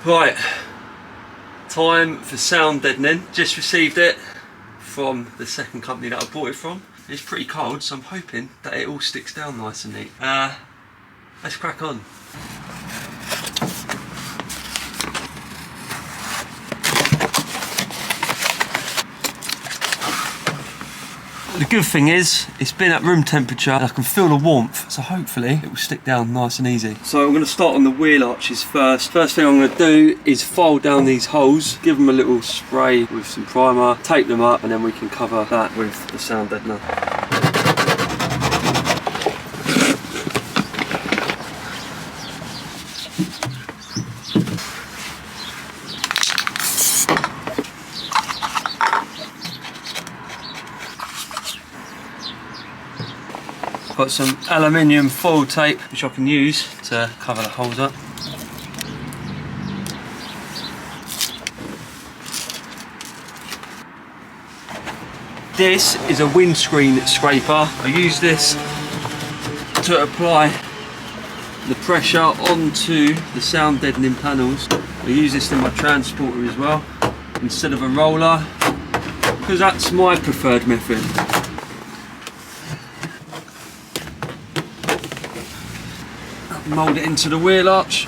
Right, time for sound deadening. Just received it from the second company that I bought it from. It's pretty cold, so I'm hoping that it all sticks down nice and neat. Let's crack on. The good thing is, it's been at room temperature and I can feel the warmth, so hopefully it will stick down nice and easy. So I'm going to start on the wheel arches first. First thing I'm going to do is file down these holes, give them a little spray with some primer, tape them up, and then we can cover that with the sound deadener. Got some aluminium foil tape which I can use to cover the holes up. This is a windscreen scraper. I use this to apply the pressure onto the sound deadening panels. I use this in my transporter as well instead of a roller, because that's my preferred method. Mould it into the wheel arch.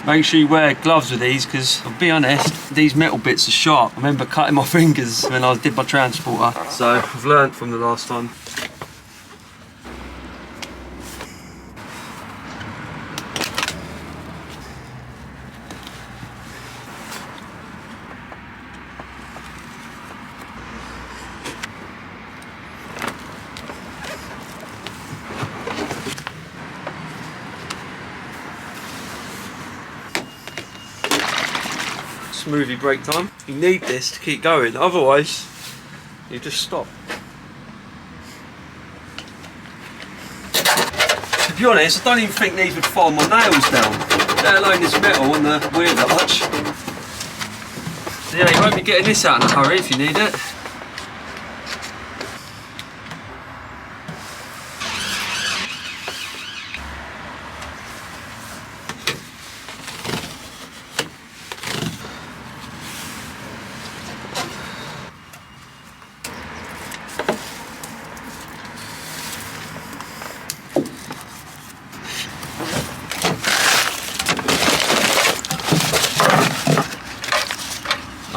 Make sure you wear gloves with these, because I'll be honest, these metal bits are sharp. I remember cutting my fingers when I did my transporter, so I've learned from the last time. Smoothie break time. You need this to keep going, otherwise you just stop. To be honest, I don't even think these would file my nails down, let alone this metal on the wheel arch. So yeah, you won't be getting this out in a hurry if you need it.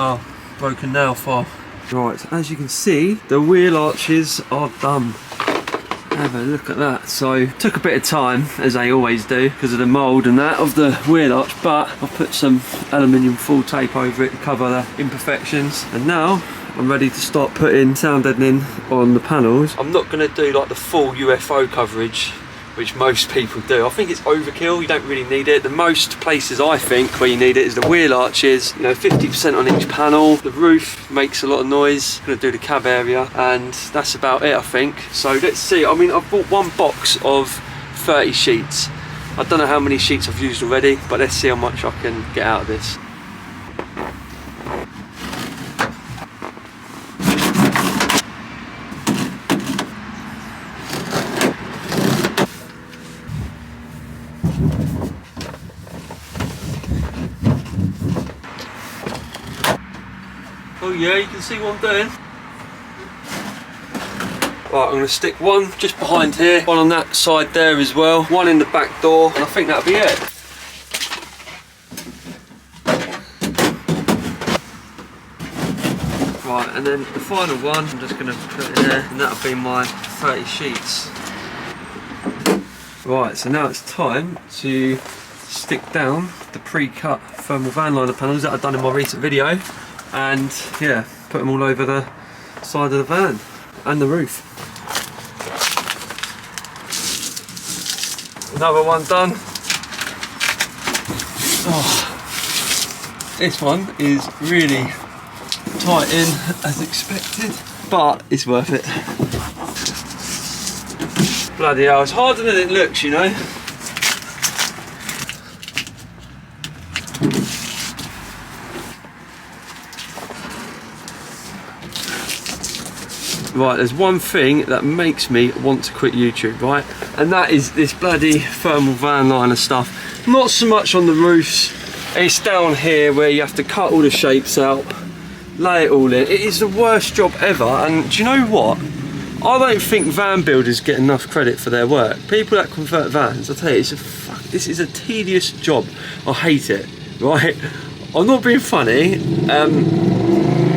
Oh, broken nail file. Right, as you can see, the wheel arches are done. Have a look at that. So, took a bit of time, as they always do, because of the mould and that of the wheel arch, but I've put some aluminium foil tape over it to cover the imperfections. And now, I'm ready to start putting sound deadening on the panels. I'm not going to do like the full UFO coverage, which most people do. I think it's overkill, you don't really need it. The most places I think where you need it is the wheel arches, you know, 50% on each panel. The roof makes a lot of noise. I'm gonna do the cab area, and that's about it, I think. So let's see. I mean, I've bought one box of 30 sheets. I don't know how many sheets I've used already, but let's see how much I can get out of this. Oh yeah, you can see what I'm doing. Right, I'm going to stick one just behind here, one on that side there as well, one in the back door, and I think that'll be it. Right, and then the final one, I'm just going to put in there, and that'll be my 30 sheets. Right, so now it's time to stick down the pre-cut thermal van liner panels that I've done in my recent video, and yeah, put them all over the side of the van and the roof. Another one done. Oh, this one is really tight in as expected, but it's worth it. Bloody hell, it's harder than it looks, you know. Right, there's one thing that makes me want to quit YouTube, right? And that is this bloody thermal van liner stuff. Not so much on the roofs, it's down here where you have to cut all the shapes out, lay it all in. It is the worst job ever, and do you know what? I don't think van builders get enough credit for their work. People that convert vans, I tell you, this is a tedious job. I hate it, right? I'm not being funny.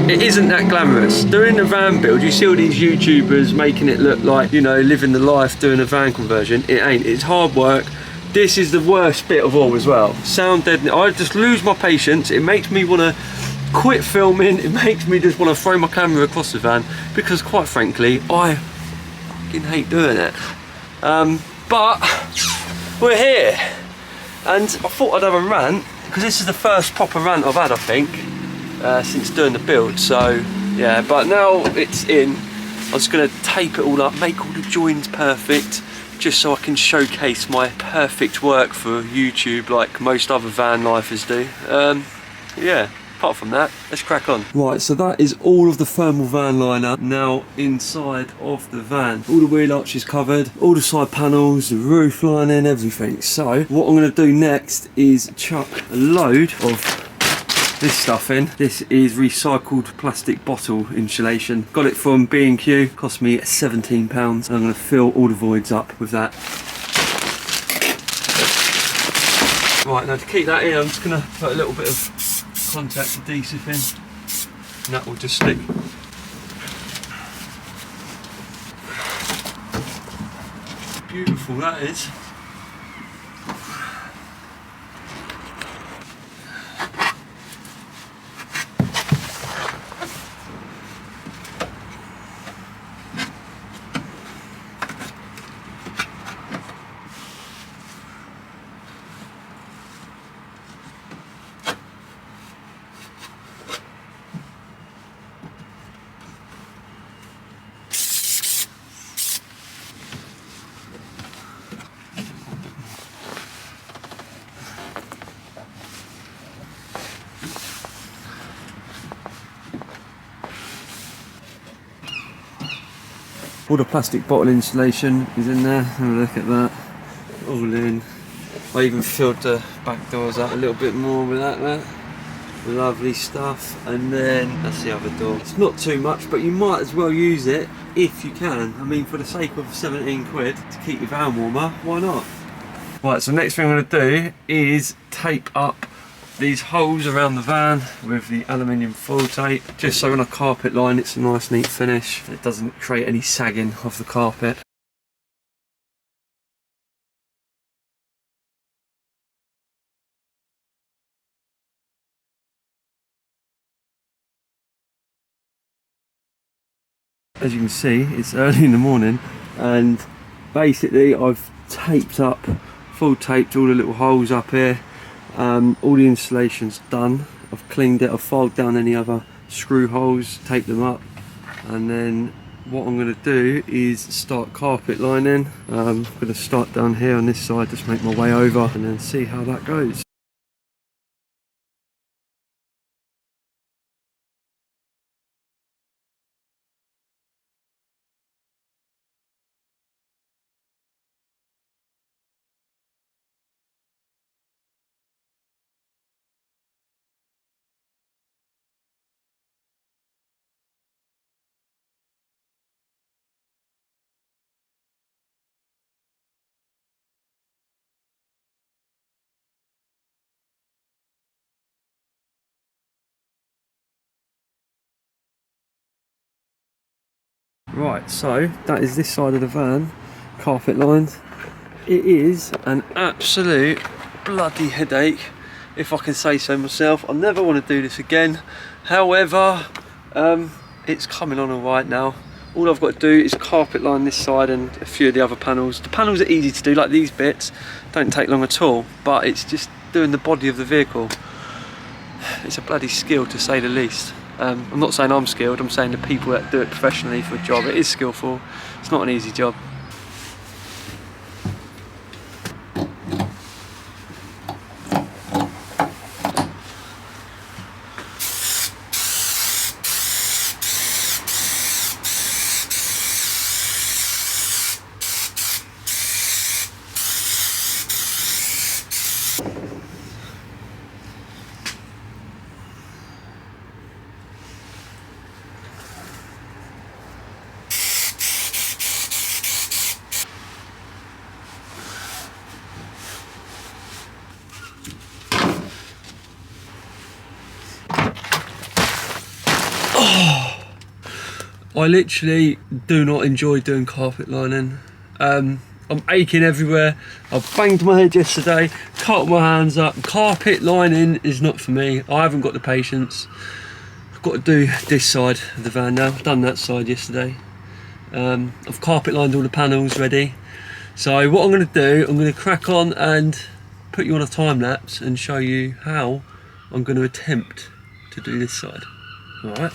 It isn't that glamorous. Doing a van build, you see all these YouTubers making it look like, you know, living the life doing a van conversion. It ain't. It's hard work. This is the worst bit of all as well. Sound deadening. I just lose my patience. It makes me want to quit filming. It makes me just want to throw my camera across the van because, quite frankly, I fucking hate doing it. But we're here, and I thought I'd have a rant because this is the first proper rant I've had, I think. Since doing the build, so yeah, but now it's in. I'm just going to tape it all up, make all the joins perfect, just so I can showcase my perfect work for YouTube like most other van lifers do. Yeah, apart from that, let's crack on. Right, so that is all of the thermal van liner now inside of the van. All the wheel arches covered, all the side panels, the roof lining, everything. So what I'm going to do next is chuck a load of this stuff in. This is recycled plastic bottle insulation. Got it from B&Q, cost me £17, and I'm going to fill all the voids up with that. Right, now to keep that in, I'm just going to put a little bit of contact adhesive in, and that will just stick. Beautiful that is. All the plastic bottle insulation is in there. Have a look at that. All in. I even filled the back doors out a little bit more with that there. Lovely stuff. And then that's the other door. It's not too much, but you might as well use it if you can. I mean, for the sake of 17 quid to keep your van warmer, why not? Right, so next thing I'm going to do is tape up these holes around the van with the aluminium foil tape, just so when I carpet line it's a nice neat finish. It doesn't create any sagging of the carpet. As you can see, it's early in the morning, and basically I've taped up, full taped all the little holes up here. All the insulation's done. I've cleaned it, I've filed down any other screw holes, taped them up, and then what I'm going to do is start carpet lining. I'm going to start down here on this side, just make my way over and then see how that goes. Right, so that is this side of the van, carpet lined. It is an absolute bloody headache, if I can say so myself. I never want to do this again. However, it's coming on alright now. All I've got to do is carpet line this side and a few of the other panels. The panels are easy to do, like these bits, don't take long at all, but it's just doing the body of the vehicle. It's a bloody skill, to say the least. I'm not saying I'm skilled, I'm saying the people that do it professionally for a job, it is skillful. It's not an easy job. Oh, I literally do not enjoy doing carpet lining. I'm aching everywhere. I banged my head yesterday, cut my hands up. Carpet lining is not for me. I haven't got the patience. I've got to do this side of the van now. I've done that side yesterday. I've carpet lined all the panels ready. So what I'm going to do, I'm going to crack on and put you on a time lapse and show you how I'm going to attempt to do this side. Alright.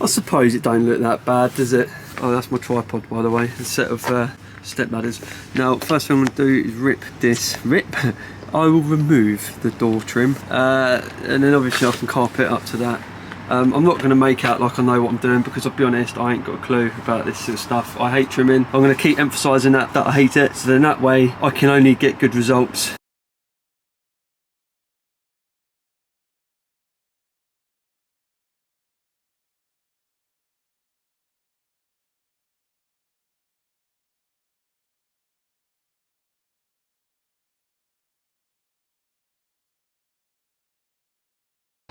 I suppose it don't look that bad, does it? Oh, that's my tripod, by the way. A set of step ladders. Now, first thing I'm going to do is rip this. I will remove the door trim, and then obviously I can carpet up to that. I'm not going to make out like I know what I'm doing, because I'll be honest, I ain't got a clue about this sort of stuff. I hate trimming. I'm going to keep emphasising that I hate it, so then that way I can only get good results.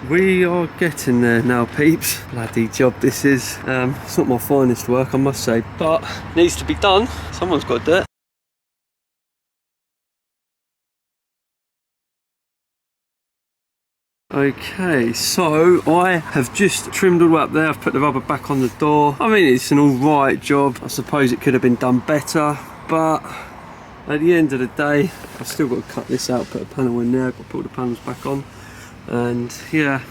We are getting there now, peeps. Bloody job this is. It's not my finest work, I must say, but it needs to be done. Someone's got to do it. Okay, so I have just trimmed all the way up there. I've put the rubber back on the door. I mean, it's an alright job. I suppose it could have been done better, but at the end of the day, I've still got to cut this out, put a panel in there, I've got to put the panels back on. And yeah,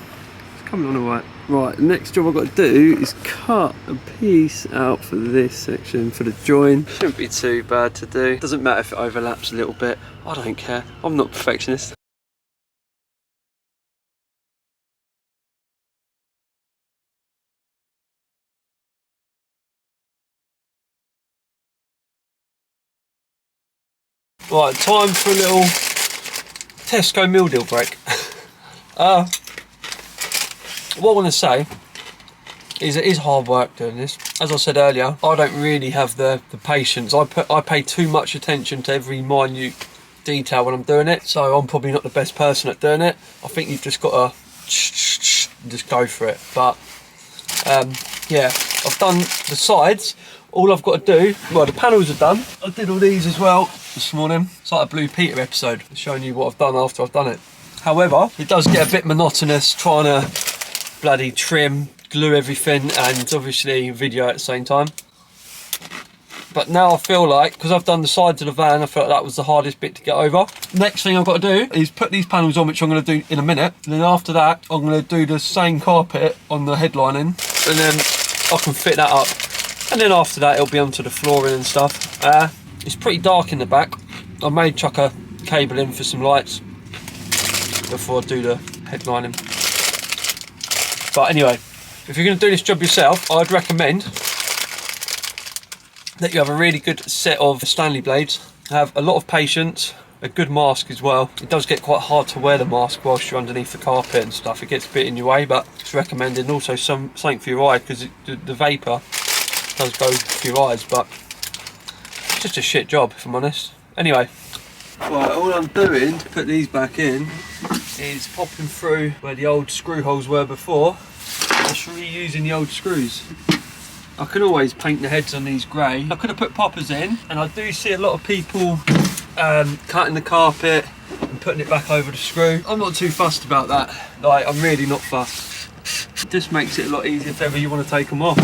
it's coming on alright. Right, the next job I've got to do is cut a piece out for this section, for the join. Shouldn't be too bad to do. Doesn't matter if it overlaps a little bit. I don't care. I'm not a perfectionist. Right, time for a little Tesco meal deal break. What I want to say is it is hard work doing this. As I said earlier, I don't really have the patience. I pay too much attention to every minute detail when I'm doing it, so I'm probably not the best person at doing it. I think you've just got to just go for it. But yeah, I've done the sides. All I've got to do, well, the panels are done. I did all these as well this morning. It's like a Blue Peter episode, showing you what I've done after I've done it. However, it does get a bit monotonous trying to bloody trim, glue everything, and obviously video at the same time. But now I feel like, because I've done the sides of the van, I felt that was the hardest bit to get over. Next thing I've got to do is put these panels on, which I'm going to do in a minute. And then after that, I'm going to do the same carpet on the headlining, and then I can fit that up. And then after that, it'll be onto the flooring and stuff. It's pretty dark in the back. I may chuck a cable in for some lights before I do the headlining. But anyway, if you're going to do this job yourself, I'd recommend that you have a really good set of Stanley blades, have a lot of patience, a good mask as well. It does get quite hard to wear the mask whilst you're underneath the carpet and stuff. It gets a bit in your way, but it's recommended. And also something for your eye, because the vapour does go for your eyes, but it's just a shit job, if I'm honest. Anyway, right, all I'm doing to put these back in is popping through where the old screw holes were before, just reusing the old screws. I can always paint the heads on these grey. I could have put poppers in, and I do see a lot of people cutting the carpet and putting it back over the screw. I'm not too fussed about that. Like, I'm really not fussed. It just makes it a lot easier if ever you want to take them off.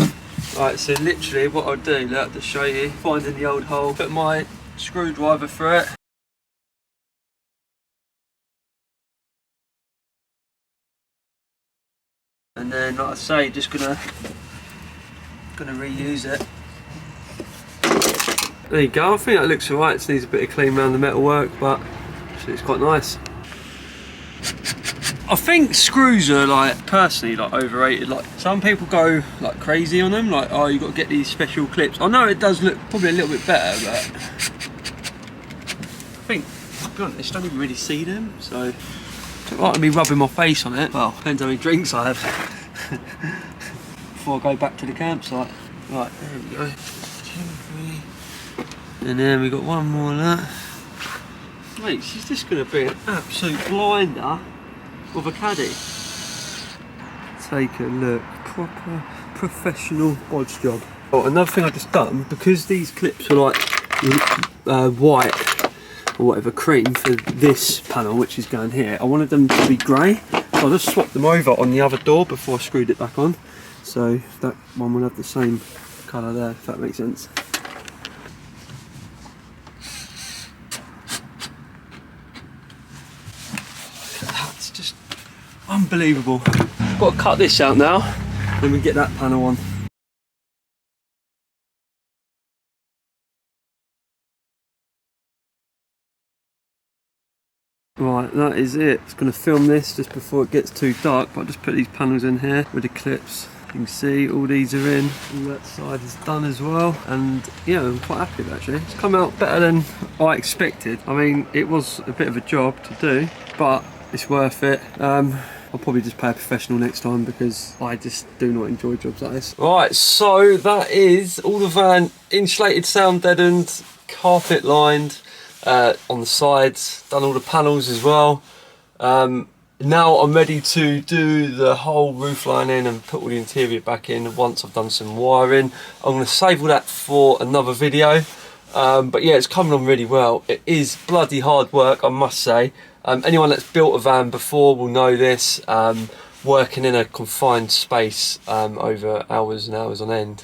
Right, so literally what I'll do, look, to show you, finding the old hole, put my screwdriver through it. And then, like I say, just gonna reuse it. There you go, I think that looks alright. It needs a bit of clean around the metalwork, but actually it's quite nice. I think screws are, like, personally, like, overrated. Like, some people go like crazy on them, like, oh, you've got to get these special clips. I know it does look probably a little bit better, but I think, to be honest, I don't even really see them, so it's like me rubbing my face on it. Well, depends how many drinks I have before I go back to the campsite. Right, there we go. 2, 3. And then we got one more of that. Mate, she's just going to be an absolute blinder of a Caddy. Take a look, proper professional bodge job. Oh, another thing I just done, because these clips are like white or whatever, cream for this panel which is going here, I wanted them to be grey, so I just swapped them over on the other door before I screwed it back on, so that one will have the same colour there, if that makes sense. That's just unbelievable. Got to cut this out now, then we get that panel on. Right, that is it. It's going to film this just before it gets too dark, but I just put these panels in here with the clips. You can see all these are in, and that side is done as well, and yeah, I'm quite happy with it actually. It's come out better than I expected. I mean, it was a bit of a job to do, but it's worth it. I'll probably just pay a professional next time because I just do not enjoy jobs like this. Right, so that is all the van insulated, sound deadened, carpet lined on the sides, done all the panels as well. Now I'm ready to do the whole roof lining and put all the interior back in once I've done some wiring. I'm going to save all that for another video. But yeah, it's coming on really well. It is bloody hard work, I must say. Anyone that's built a van before will know this. Working in a confined space over hours and hours on end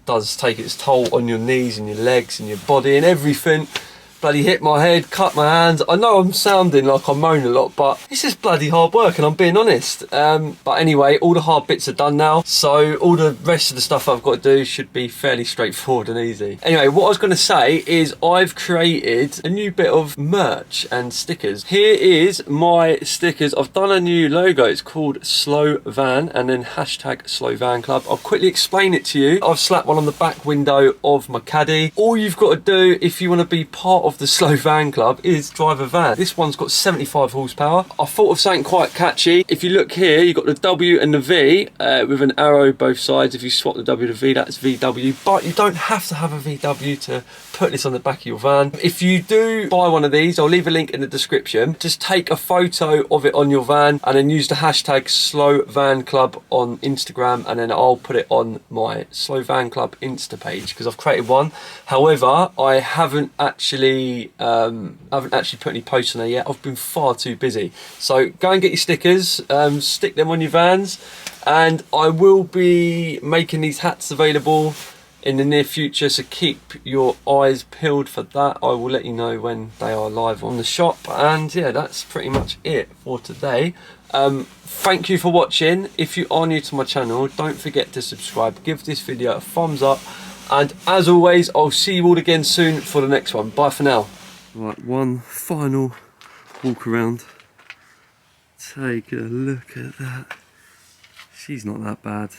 does take its toll on your knees and your legs and your body and everything. Bloody hit my head, cut my hands. I know I'm sounding like I moan a lot, but it's just bloody hard work and I'm being honest. But anyway, all the hard bits are done now, so all the rest of the stuff I've got to do should be fairly straightforward and easy. Anyway, what I was going to say is I've created a new bit of merch and stickers. Here is my stickers. I've done a new logo. It's called Slow Van and then hashtag Slow Van Club. I'll quickly explain it to you. I've slapped one on the back window of my Caddy. All you've got to do if you want to be part of the Slow Van Club is drive a van. This one's got 75 horsepower. I thought of something quite catchy. If you look here, you've got the W and the V with an arrow both sides. If you swap the W to V, that's VW, but you don't have to have a VW to put this on the back of your van. If you do buy one of these, I'll leave a link in the description. Just take a photo of it on your van and then use the hashtag Slow Van Club on Instagram, and then I'll put it on my Slow Van Club Insta page because I've created one. However, I haven't actually put any posts on there yet. I've been far too busy. So go and get your stickers, stick them on your vans, and I will be making these hats available in the near future, so keep your eyes peeled for that. I will let you know when they are live on the shop. And yeah, that's pretty much it for today. Thank you for watching. If you are new to my channel, don't forget to subscribe, give this video a thumbs up, and as always, I'll see you all again soon for the next one. Bye for now. Right, one final walk around. Take a look at that. She's not that bad.